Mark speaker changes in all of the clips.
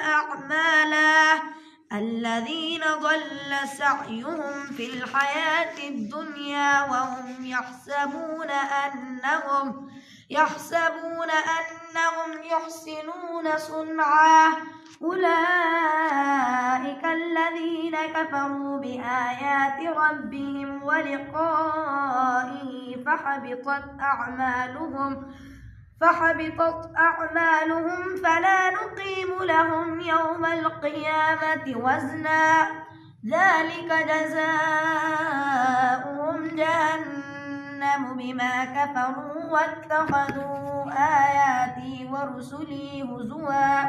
Speaker 1: أعمالا الذين ضل سعيهم في الحياة الدنيا وهم يحسبون أنهم يحسنون صنعا أولئك الذين كفروا بآيات ربهم ولقائه فحبطت أعمالهم فلا نقيم لهم يوم القيامة وزنا ذلك جزاؤهم جهنم بما كفروا واتخذوا آياتي ورسلي هزوا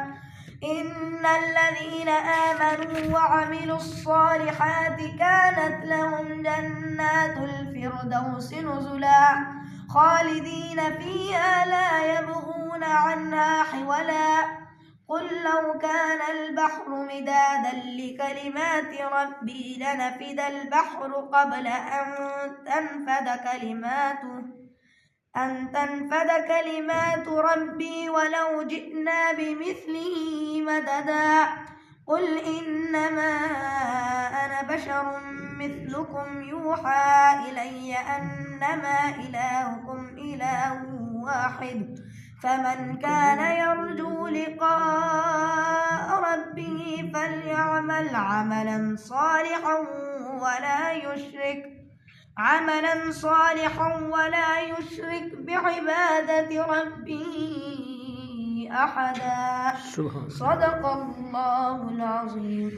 Speaker 1: إن الذين آمنوا وعملوا الصالحات كانت لهم جنات الفردوس نزلا خالدين فيها لا يبغون عنها حولا قل لو كان البحر مدادا لكلمات ربي لنفد البحر قبل أن تنفد كلمات ربي ولو جئنا بمثله مددا قل إنما أنا بشر مثلكم يوحى إلي أنما إلهكم إله واحد فمن كان يرجو لقاء ربه فليعمل عملا صالحا ولا يشرك بعبادة ربه أحدا صدق الله العظيم.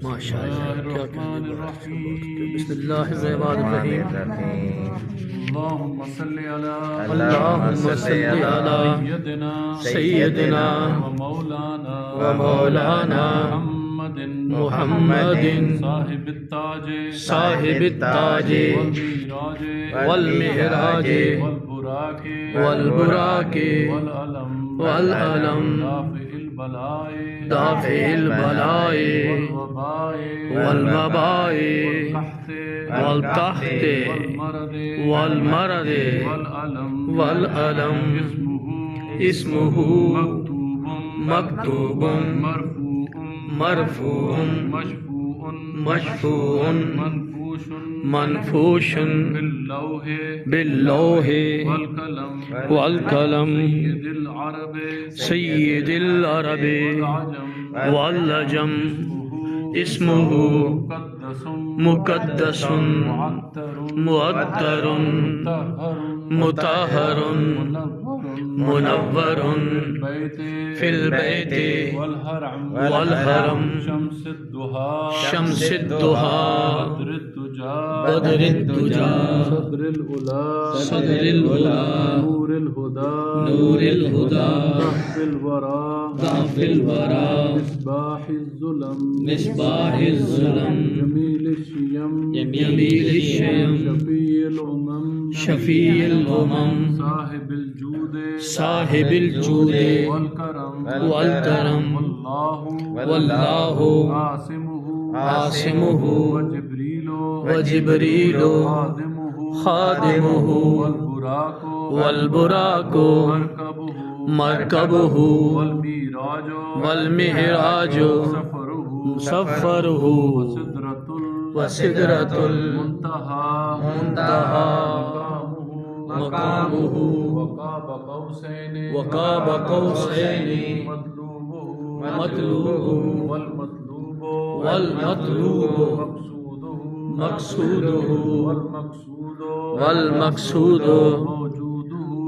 Speaker 2: ما شاء الله. بسم الله الرحمن الرحيم.
Speaker 3: اللهم صل على
Speaker 2: سيدنا ومولانا محمد صاحب التاج والمهراج والبراك والألم دافع البلاء والوباء والقحط والمرض والألم اسمه مكتوب مرفوع مشفوع منفوش باللوح والقلم سيد العرب والعجم اسمه مقدس معطر مطهر منور في البيت والحرم شمس الضحى بدر الدجى صدر الأولى نور الهدى ضعف الورى مصباح الظلم جميل الشيم شفيع الأمم صاحب الجود والكرم والله عاصمه وجبريل خادمه والبراك مركبه والمهراج سفره وسدرة المنتهى مقامه وقاب قوسين مطلوبه والمطلوب مقصوده والمقصود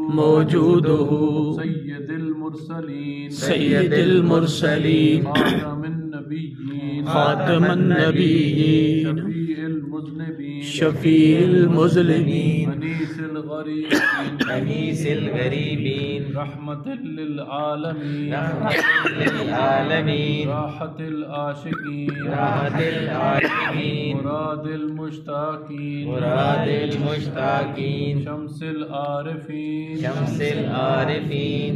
Speaker 2: موجوده سيد المرسلين خاتم النبيين شفيع المذنبين
Speaker 4: أنيس الغريبين
Speaker 3: رحمة للعالمين راحة العاشقين مراد المشتاقين شمس العارفين